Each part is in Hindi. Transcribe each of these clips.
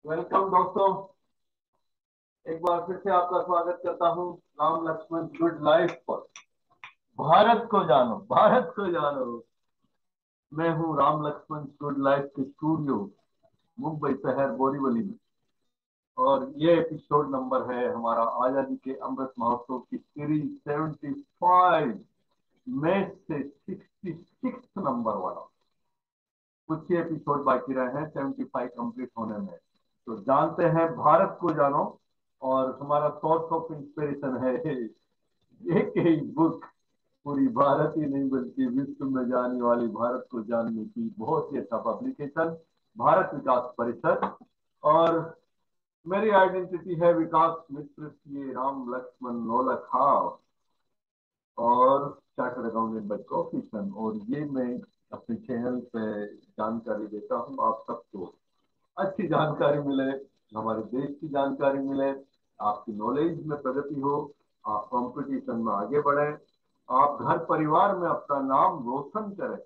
वेलकम दोस्तों। एक बार फिर से आपका स्वागत करता हूँ राम लक्ष्मण गुड लाइफ पर। भारत को जानो, भारत को जानो। मैं हूँ राम लक्ष्मण गुड लाइफ के स्टूडियो मुंबई शहर बोरीवली में। और ये एपिसोड नंबर है हमारा आजादी के अमृत महोत्सव की सीरीज 75 में से 66 नंबर वाला। कुछ ही एपिसोड बाकी रहे हैं 75 कंप्लीट होने में। तो जानते हैं भारत को जानो। और हमारा सोर्स ऑफ इंस्पिरेशन है एक ही बुक। पूरी भारत ही नहीं बल्कि विश्व में जाने वाली भारत को जानने की बहुत ही अच्छा पब्लिकेशन, भारत विकास परिषद। और मेरी आइडेंटिटी है विकास मिश्र, ये राम लक्ष्मण नौलखा और चार्टर्ड अकाउंटेंट बाय प्रोफेशन। और ये मैं अपने चैनल पे जानकारी देता हूँ आप सबको। अच्छी जानकारी मिले, हमारे देश की जानकारी मिले, आपकी नॉलेज में प्रगति हो, आप कंपटीशन में आगे बढ़े, आप घर परिवार में अपना नाम रोशन करें।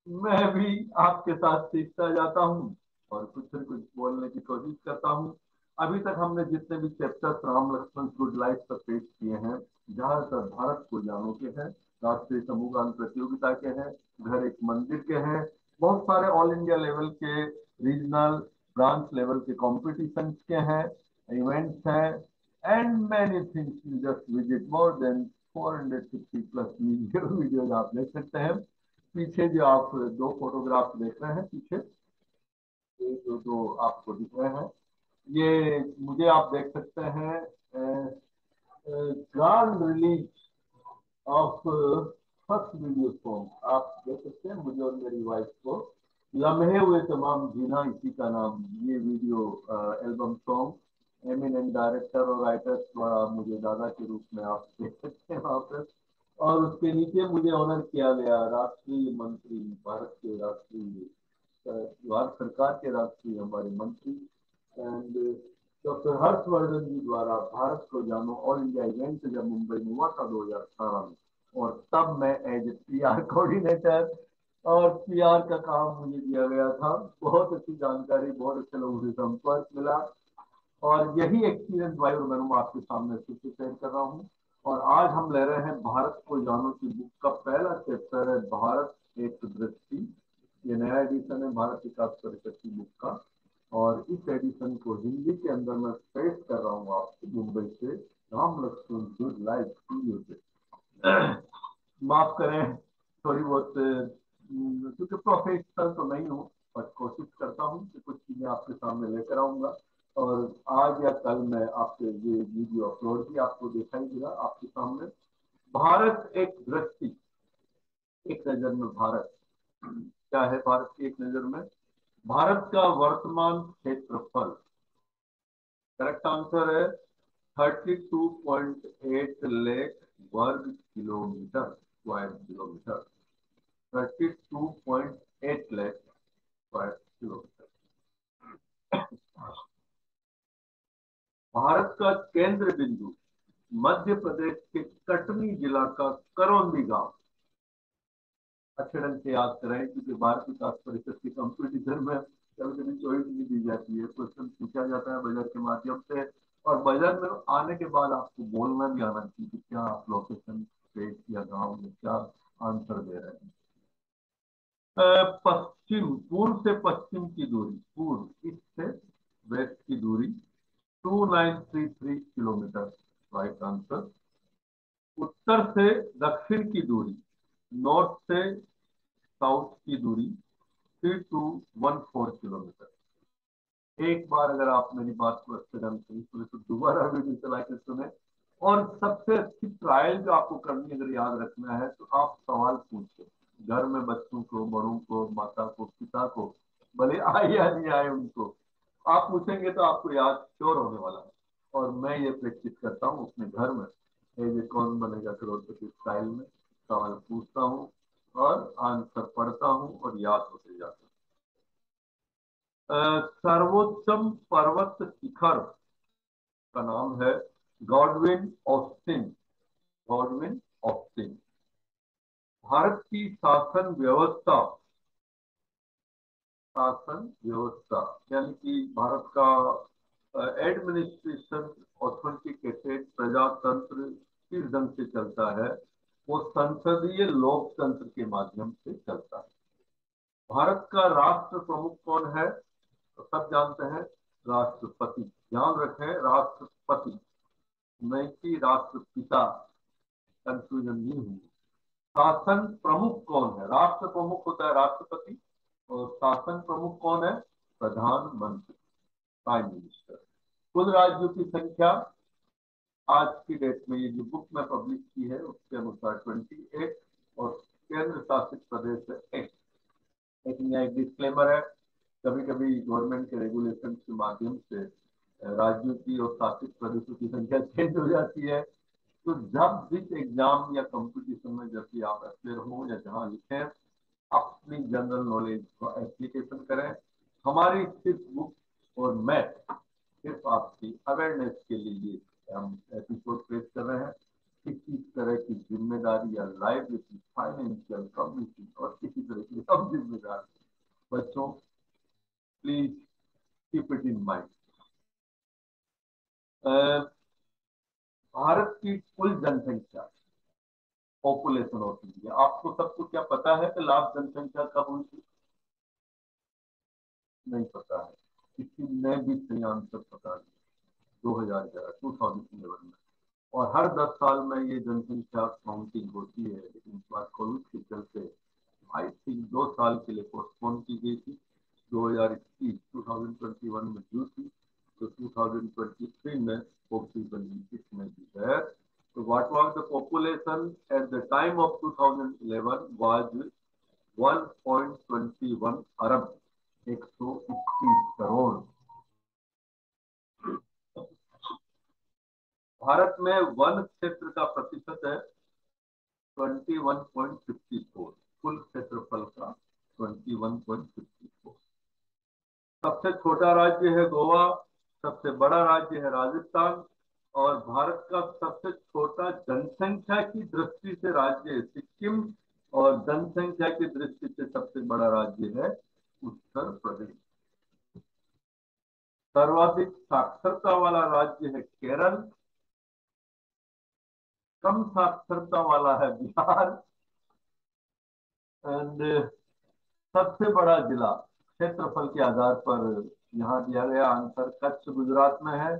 मैं भी आपके साथ सीखता जाता हूँ और कुछ न कुछ बोलने की कोशिश करता हूँ। अभी तक हमने जितने भी chapters Ram Laxman good life पर पेश किए हैं, ज्यादातर भारत को जानो के हैं, राष्ट्रीय समूह गान प्रतियोगिता के हैं, घर एक मंदिर के हैं, बहुत सारे ऑल इंडिया लेवल के, रीजनल ब्रांच लेवल के कॉम्पिटिशन के हैं, इवेंट्स हैं, and many things. You just visit more than 450 plus videos आप देख सकते हैं। पीछे जो आप दो फोटोग्राफ देख रहे हैं पीछे, ये जो जो आपको दिख रहे हैं, ये मुझे आप देख सकते हैं grand release of first video song आप देख सकते हैं। मुझे और मेरी वाइफ को लम्हे हुए तमाम जीना, इसी का नाम ये video album song. Eminent director और राइटर द्वारा मुझे दादा के रूप में आप देख सकते हैं वहां पर। और उसके नीचे मुझे ऑनर किया गया राष्ट्रीय मंत्री, भारत के राष्ट्रीय, भारत सरकार के राष्ट्रीय हमारे मंत्री एंड डॉक्टर हर्षवर्धन जी द्वारा भारत को जानो ऑल इंडिया इवेंट जब मुंबई में हुआ था 2018 में। और तब मैं एज ए पीआर कोऑर्डिनेटर, और पीआर का काम मुझे दिया गया था। बहुत अच्छी जानकारी, बहुत अच्छे लोगों से संपर्क मिला। और यही एक्सपीरियंस वायु मैं आपके सामने फिर से शेयर कर रहा हूँ। और आज हम ले रहे हैं भारत को जानो की बुक का पहला चैप्टर है भारत एक दृष्टि। ये नया एडिशन है भारत विकास परिषद की बुक का। और इस एडिशन को हिंदी के अंदर मैं पेश कर रहा हूँ आपको मुंबई से, Ram Laxman good life studio से। माफ करें थोड़ी बहुत, क्योंकि प्रोफेशनल तो नहीं हूँ, बट कोशिश करता हूँ कि कुछ चीजें आपके सामने लेकर आऊंगा। और आज या कल मैं आपके ये वीडियो अपलोड भी आपको दिखाई देगा आपके सामने। भारत एक दृष्टि, एक नजर में भारत क्या है। भारत की एक नजर में भारत का वर्तमान क्षेत्रफल, करेक्ट आंसर है 32.8 लाख वर्ग kilometre, square kilometre. 32.8 lakh square kilometre. Bharat का केंद्र बिंदु मध्य प्रदेश के कटनी जिला का करौंदी गांव। अच्छे ढंग से याद करें, क्योंकि भारत विकास परिषद के कंपटीशन में कभी कभी चॉइस भी दी जाती है, क्वेश्चन पूछा जाता है बजट के माध्यम से। और बजट में आने के बाद आपको बोलना भी आना चाहिए कि क्या आप लोकेशन स्टेट या गांव में क्या आंसर दे रहे हैं। पश्चिम, पूर्व से पश्चिम की दूरी, पूर्व ईस्ट से वेस्ट की दूरी 2933 किलोमीटर, राइट आंसर। उत्तर से दक्षिण की दूरी, नॉर्थ से साउथ की दूरी 3214 किलोमीटर। एक बार अगर आप मेरी बात को अच्छे ढंग से सुने तो दोबारा वीडियो चला के सुने। और सबसे अच्छी ट्रायल जो आपको करनी है, अगर याद रखना है तो आप सवाल पूछे घर में, बच्चों को, बड़ों को, माता को, पिता को, भले आए या नहीं आए उनको। आप पूछेंगे तो आपको याद श्योर होने वाला है। और मैं ये प्रैक्टिस करता हूँ अपने घर में, ये कौन बनेगा करोड़पति स्टाइल में सवाल पूछता हूँ और आंसर पढ़ता हूँ और याद होते जाता है। सर्वोच्चम पर्वत शिखर का नाम है Godwin Austen, Godwin Austen. Bharat की शासन व्यवस्था शासन व्यवस्था, यानी कि भारत का एडमिनिस्ट्रेशन ऑथेंटिकेटेड प्रजातंत्र किस ढंग से चलता है, वो संसदीय लोकतंत्र के माध्यम से चलता है। भारत का राष्ट्र प्रमुख कौन है, तो सब जानते हैं, राष्ट्रपति। ध्यान रखें, राष्ट्रपति, नहीं कि राष्ट्रपिता, कंफ्यूजन नहीं हुई। शासन प्रमुख कौन है, राष्ट्र प्रमुख होता है राष्ट्रपति, और शासन प्रमुख कौन है, प्रधानमंत्री, प्राइम मिनिस्टर। कुल राज्यों की संख्या आज की डेट में, ये जो बुक में पब्लिश की है उसके अनुसार 28, और केंद्र शासित प्रदेश है 8। लेकिन यह एक डिस्क्लेमर है, कभी कभी गवर्नमेंट के रेगुलेशन के माध्यम से राज्यों की और शासित प्रदेशों की संख्या चेंज हो जाती है। तो जब जिस एग्जाम या कंपटीशन में जब भी आप अपेयर हो या जहां लिखें, अपनी जनरल नॉलेज को एप्लीकेशन करें। हमारी सिर्फ बुक और मैथ सिर्फ आपकी अवेयरनेस के लिए हम एपिसोड पेश कर रहे हैं। किसी तरह की जिम्मेदारी या लाइबिलिटी, फाइनेंशियल, कम्युनिटी और किसी तरह की सब जिम्मेदारी, बच्चों please keep it in mind. Bharat की कुल जनसंख्या, पॉपुलेशन ऑफ इंडिया, आपको सबको क्या पता है कि लास्ट जनसंख्या कब हुई थी? नहीं पता है, किसी ने भी सही आंसर पता नहीं। 2011, 2011 में। और हर 10 साल में ये जनसंख्या काउंटिंग होती है, लेकिन इस बार कोविड के चलते आई थिंक 2 साल के लिए पोस्टपोन की गई थी। 2021 2021 में ड्यू थी, तो 2023 में पॉसिबल इसमें भी है। तो what was the population at the time of 2011 was 1.21 अरब, 121 करोड़। भारत में वन क्षेत्र का प्रतिशत है 21.54, कुल क्षेत्रफल का 21.54। सबसे छोटा राज्य है गोवा, सबसे बड़ा राज्य है राजस्थान, और भारत का सबसे छोटा जनसंख्या की दृष्टि से राज्य है सिक्किम, और जनसंख्या की दृष्टि से सबसे बड़ा राज्य है उत्तर प्रदेश। सर्वाधिक साक्षरता वाला राज्य है केरल, कम साक्षरता वाला है बिहार, एंड सबसे बड़ा जिला क्षेत्रफल के आधार पर यहाँ दिया गया आंसर कच्छ गुजरात में है,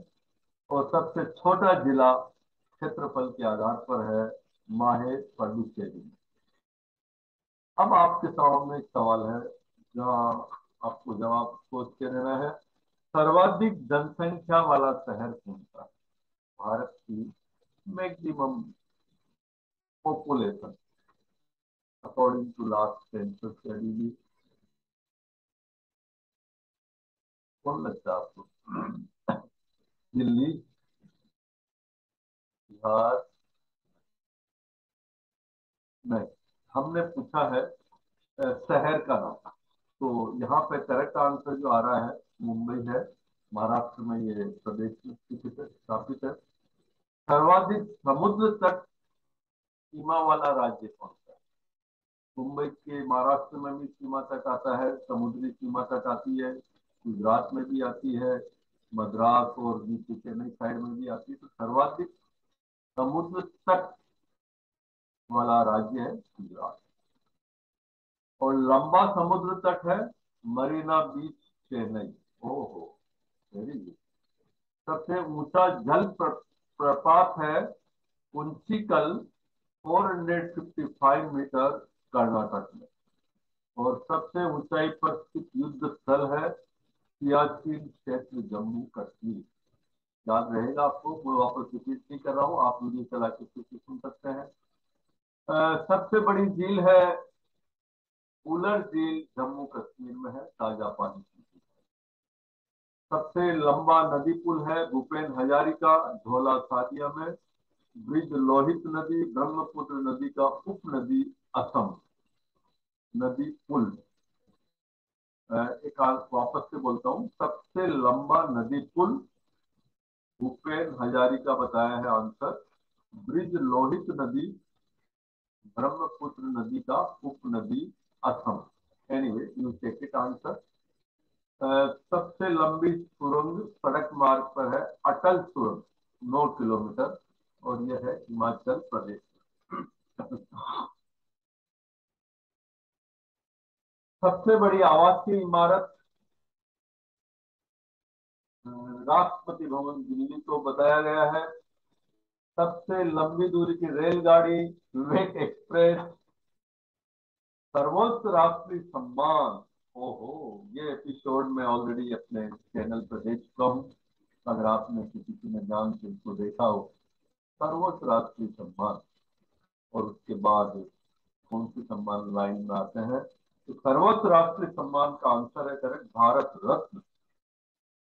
और सबसे छोटा जिला क्षेत्रफल के आधार पर है माहे पुडुचेरी। अब आपके सामने एक सवाल है जहाँ आपको जवाब सोच के देना है। सर्वाधिक जनसंख्या वाला शहर कौन सा है भारत की, maximum population according to last census study? कौन लगता है आपको? दिल्ली, बिहार? नहीं, हमने पूछा है शहर का नाम। तो यहाँ पे करेक्ट आंसर जो आ रहा है मुंबई है, महाराष्ट्र में ये प्रदेश में स्थित है, स्थापित है। सर्वाधिक समुद्र तट सीमा वाला राज्य कौन सा है? मुंबई के महाराष्ट्र में भी सीमा तट आता है, समुद्री सीमा तट आती है, गुजरात में भी आती है, मद्रास और नीचे चेन्नई साइड में भी आती है। तो सर्वाधिक समुद्र तट वाला राज्य है गुजरात, और लंबा समुद्र तट है मरीना बीच, चेन्नई। ओहो, वेरी गुड। सबसे ऊंचा जल प्रपात है कुंचिकल, 455 मीटर, कर्नाटक में। और सबसे ऊंचाई पर स्थित युद्ध स्थल है सियाचिन क्षेत्र, जम्मू कश्मीर। याद रहेगा आपको, मैं वापस रिपीट नहीं कर रहा हूँ, आप वीडियो चला के सुन सकते हैं। सबसे बड़ी झील है उलर झील, जम्मू कश्मीर में है, ताजा पानी की। सबसे लंबा नदी पुल है भूपेन हजारिका, धौला सादिया में। ब्रिज लोहित नदी, ब्रह्मपुत्र नदी का उपनदी, असम नदी पुल। एक वापस से बोलता हूँ, सबसे लंबा नदी पुल भूपेन हजारिका बताया है आंसर, ब्रिज लोहित नदी, ब्रह्मपुत्र नदी का उपनदी, Assam. Anyway, you take it answer. सबसे लंबी सुरंग सड़क मार्ग पर है अटल सुरंग, 9 किलोमीटर, और यह है हिमाचल प्रदेश। सबसे बड़ी आवासीय इमारत, राष्ट्रपति भवन दिल्ली को बताया गया है। सबसे लंबी दूरी की रेलगाड़ी विवेक एक्सप्रेस। सर्वोच्च राष्ट्रीय सम्मान, ओहो, ये एपिसोड में ऑलरेडी अपने चैनल पर देख चुका हूँ, अगर आपने किसी ने जान से इसको देखा हो। सर्वोच्च राष्ट्रीय सम्मान, और उसके बाद कौन सी सम्मान लाइन में आते हैं, तो सर्वोच्च राष्ट्रीय सम्मान का आंसर है करेक्ट, भारत रत्न।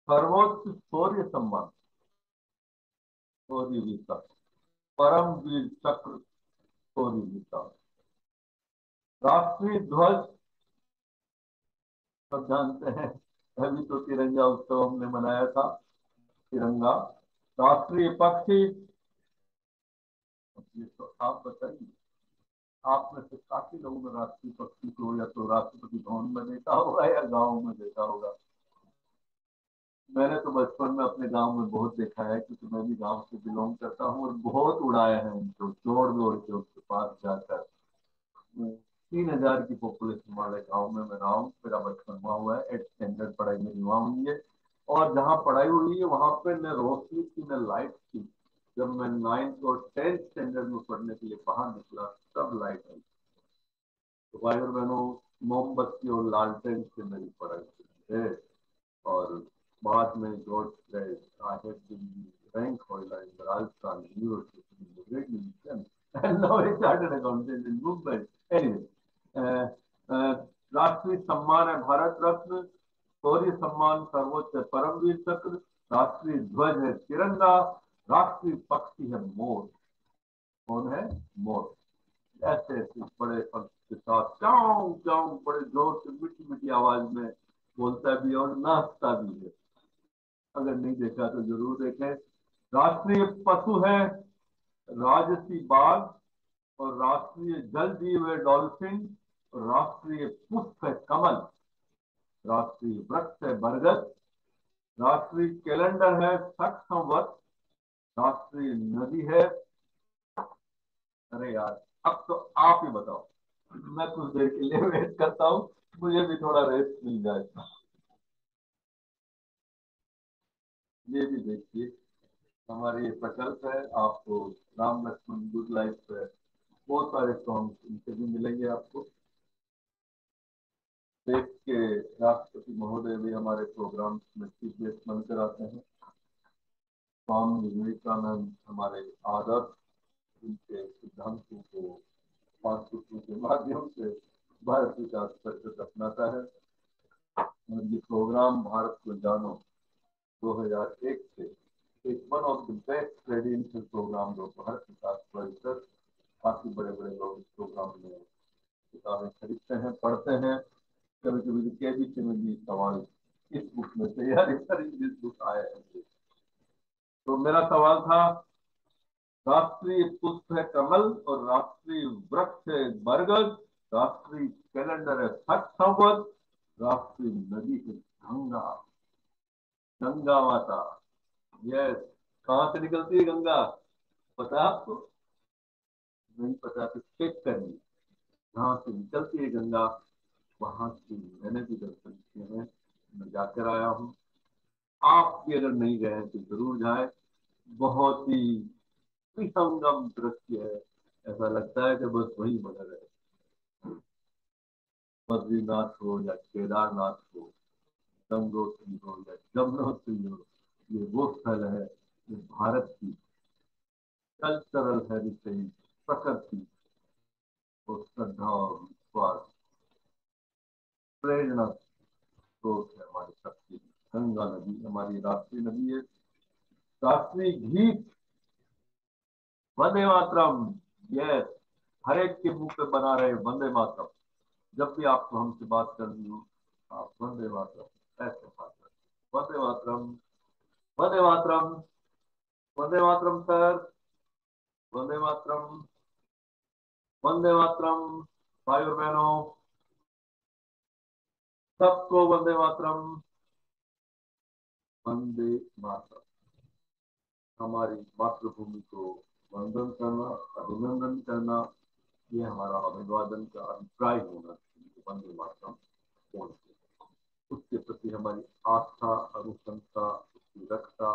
सर्वोच्च शौर्य सम्मान, शौर्य वीरता, परमवीर चक्र, शौर्य वीरता। राष्ट्रीय ध्वज, सब जानते हैं, अभी तो तिरंगा उत्सव हमने मनाया था, तिरंगा। राष्ट्रीय पक्षी, ये तो आप बताइए, आप में से काफी लोगों ने राष्ट्रीय पक्षी को या तो राष्ट्रपति भवन में देखा होगा या गांव में देखा होगा। मैंने तो बचपन में अपने गांव में बहुत देखा है, क्योंकि मैं भी गांव से बिलोंग करता हूँ, और बहुत उड़ाए हैं उनको, दौड़ दौड़ के उसके पास जाकर। 3,000 की पॉपुलेशन वाले गांव में मैं रहा हूँ, मेरा बचपन हुआ हुआ है, 8 स्टैंडर्ड पढ़ाई मेरी वहाँ हुई है। और जहाँ पढ़ाई हुई है वहां पे न रोशनी थी न लाइट थी। जब मैं 9th और 10th स्टैंडर्ड में पढ़ने के लिए बाहर निकला, तब लाइट आई। तो भाई और बहनों, मोमबत्ती और लालटेन से मेरी पढ़ाई शुरू है। और बाद में George crest, I had been rank holder in the Rajasthan University in the Great Nation, and now I started accountant in Mumbai. Anyway, uh, uh, राष्ट्रीय सम्मान है भारत रत्न, शौर्य सम्मान सर्वोच्च है परमवीर चक्र, राष्ट्रीय ध्वज है तिरंगा, राष्ट्रीय पक्षी है मोर। कौन है? मोर। ऐसे ऐसे बड़े पंख के साथ चाऊ चाऊ बड़े जोर से मीठी मीठी आवाज में बोलता भी है और नाचता भी है। अगर नहीं देखा तो जरूर देखें। राष्ट्रीय पशु है राजसी बाघ, और राष्ट्रीय जल जीव है डॉल्फिन, और राष्ट्रीय पुष्प है कमल, राष्ट्रीय वृक्ष है बरगद, राष्ट्रीय कैलेंडर है छठ संवत, राष्ट्रीय नदी है, अरे यार, अब तो आप ही बताओ, मैं कुछ देर के लिए वेट करता हूँ, मुझे भी थोड़ा रेस्ट मिल जाए। ये भी देखिए, हमारे ये प्रकल्प है, आपको राम लक्ष्मण गुड लाइफ पे बहुत सारे सॉन्ग इनसे भी मिलेंगे आपको। देश के राष्ट्रपति महोदय भी हमारे प्रोग्राम में चीफ गेस्ट बनकर आते हैं। स्वामी विवेकानंद हमारे आदर्श, उनके सिद्धांतों को पाठ्यपुस्तकों के माध्यम से भारत विकास परिषद अपनाता है। और ये प्रोग्राम भारत को जानो 2001 से एक one of the best residential program जो भारत विकास परिषद, काफी बड़े बड़े लोग इस प्रोग्राम में किताबें खरीदते हैं, पढ़ते हैं। कभी कभी तो केबीसी में भी सवाल इस बुक में से यार इस बुक आया है। तो मेरा सवाल था, राष्ट्रीय पुष्प है कमल और राष्ट्रीय वृक्ष है बरगद, राष्ट्रीय कैलेंडर है छठ संवत, राष्ट्रीय नदी है गंगा, गंगा माता। यस, कहाँ से निकलती है गंगा, पता है आपको? नहीं पता तो चेक करिए, जहाँ से निकलती है गंगा वहां से मैंने भी दर्शन किए हैं, मैं जाकर आया हूँ। आप भी अगर नहीं गए तो जरूर जाए, बहुत ही विहंगम दृश्य है, ऐसा लगता है कि बस वही बना रहे। बद्रीनाथ हो या केदारनाथ हो, गंगोत्री हो या जमुनोत्री हो, ये वो स्थल है जो भारत की कल्चरल हेरिटेज, प्रकृति और श्रद्धा और विश्वास, प्रेरणा स्रोत है हमारी शक्ति। गंगा नदी हमारी राष्ट्रीय नदी है। राष्ट्रीय गीत वंदे मातरम। यस, हर एक के मुंह पे बना रहे वंदे मातरम। जब भी आपको हमसे बात करनी हो, आप वंदे मातरम ऐसे बात करें, वंदे मातरम, वंदे मातरम, वंदे मातरम सर, वंदे मातरम, वंदे मातरम। भाई और बहनों, सबको वंदे मातरम। वंदे मातरम। हमारी मातृभूमि को वंदन करना, अभिनंदन करना, ये हमारा अभिवादन का अभिप्राय होना चाहिए। वंदे मातरम बोलते उसके प्रति हमारी आस्था, अनुशंसा, उसकी रक्षा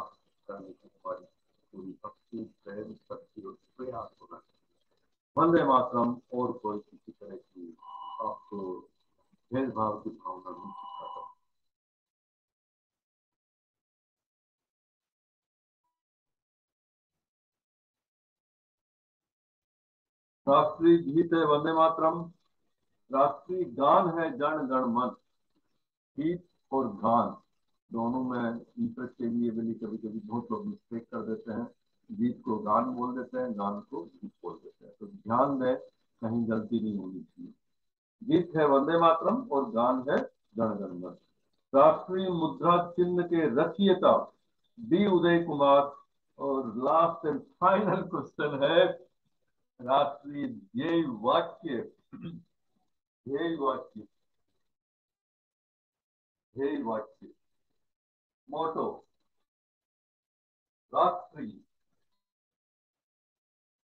करने की हमारी पूरी भक्ति, प्रेम, शक्ति और प्रयास होना चाहिए। वंदे मातरम और कोई किसी तरह की आपको भेदभाव की भावना नहीं सिखाता। राष्ट्रीय गीत है वंदे मातरम। राष्ट्रीय गान है जन गण मन। गीत और गान दोनों में इंटरेस्ट के लिए भी कभी कभी बहुत लोग मिस्टेक कर देते हैं। गीत को गान बोल देते हैं, गान को गीत बोल देते हैं, तो ध्यान दें कहीं गलती नहीं होनी चाहिए। गीत है वंदे मातरम और गान है जन गण मन। राष्ट्रीय मुद्रा चिन्ह के रचयिता डी उदय कुमार। और लास्ट एंड फाइनल क्वेश्चन है राष्ट्रीय ध्येय वाक्य। ध्येय वाक्य, ध्येय वाक्य, मोटो राष्ट्रीय।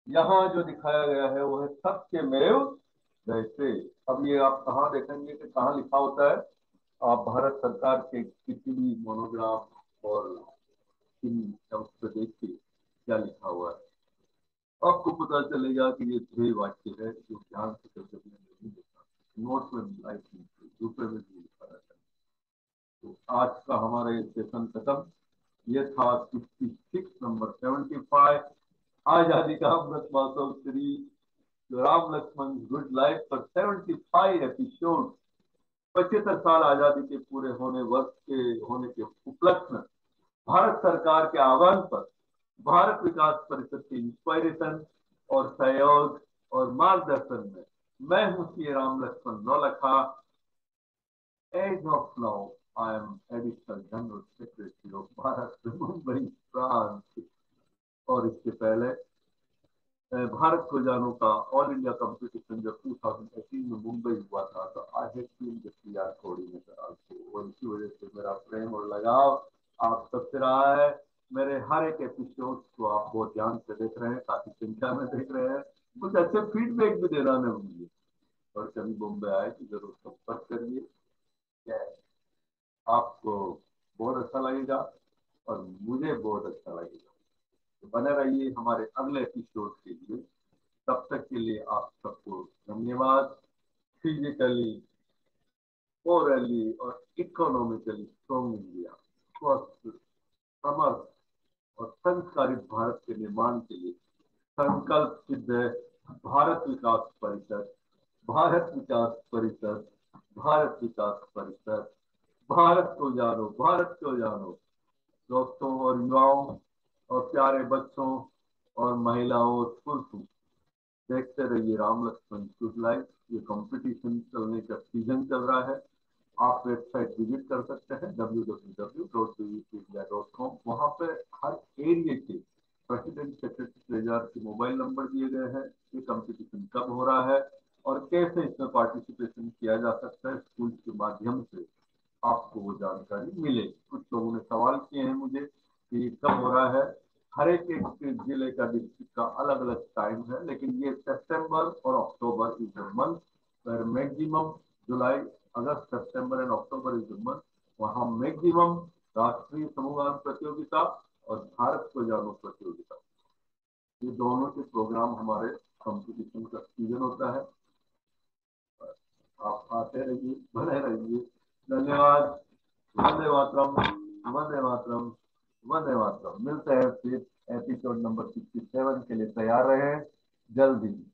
यहाँ जो दिखाया गया है वो है सत्यमेव जयते। अब ये आप कहाँ देखेंगे कि कहाँ लिखा होता है? आप भारत सरकार के किसी भी मोनोग्राफ और इन उस पर देखिए क्या लिखा हुआ है, आपको पता चलेगा कि ये ध्येय वाक्य है जो ध्यान से कभी कभी नहीं देखा। नोट में लाइक दूसरे में भी लिखा रहता है। तो आज का हमारा ये सेशन खत्म। ये था 66 नंबर 75 आजादी का अमृत महोत्सव श्री राम लक्ष्मण गुड लाइफ पर 75 एपिसोड। 75 साल आजादी के पूरे होने के उपलक्ष्य में भारत सरकार के आह्वान पर भारत विकास परिषद के इंस्पायरेशन और सहयोग और मार्गदर्शन में मैं हूं Shri Ram Laxman Naulakha. As of now I am additional general secretary of Bharat Mumbai फ्रांस। और इसके पहले भारत को जानो का ऑल इंडिया कंपटीशन जब 2018 में मुंबई हुआ था तो I had been the PR coordinator also. और इसी वजह से मेरा प्रेम और लगाव आप सबसे रहा है। मेरे हर एक एपिसोड को आप बहुत ध्यान से देख रहे हैं, काफी संख्या में देख रहे हैं, कुछ अच्छे फीडबैक भी दे रहे हैं मुझे। और कभी बॉम्बे आए तो जरूर संपर्क करिए। आपको बहुत अच्छा लगेगा और मुझे बहुत अच्छा लगेगा। तो बने रहिए हमारे अगले एपिसोड के लिए। तब तक के लिए आप सबको धन्यवाद। फिजिकली, मोरली और इकोनॉमिकली स्ट्रॉन्ग इंडिया, स्वस्थ, समर्थ और संस्कारित भारत के निर्माण के लिए संकल्प सिद्ध है भारत विकास परिषद। भारत विकास परिषद, भारत विकास परिषद। भारत को जानो, भारत को जानो। दोस्तों और युवाओं और प्यारे बच्चों और महिलाओं और पुरुषों, देखते रहिए राम लक्ष्मण शूज लाइव। ये कंपटीशन चलने का सीजन चल रहा है। आप वेबसाइट विजिट कर सकते हैं www.bvpindia.com। वहां पे हर एरिया के प्रेसिडेंट, सेक्रेटरी, ट्रेजर के मोबाइल नंबर दिए गए हैं। ये कंपटीशन कब हो रहा है और कैसे इसमें पार्टिसिपेशन किया जा सकता है स्कूल के माध्यम से, आपको वो जानकारी मिले। कुछ लोगों ने सवाल किए हैं मुझे कि कब हो रहा है। हर एक जिले का, डिस्ट्रिक्ट का अलग अलग टाइम है, लेकिन ये सितंबर और October is the month where maximum, July, August, September and October is the month, वहां मैक्सिमम राष्ट्रीय समूहगान प्रतियोगिता और भारत को जानो प्रतियोगिता, ये दोनों के प्रोग्राम हमारे कंपटीशन का सीजन होता है। आप आते रहिए, बने रहिए। धन्यवाद। वंदे मातरम, वंदे मातरम, वंदे मातरम। मिलते हैं फिर एपिसोड नंबर 67 के लिए। तैयार रहे जल्दी।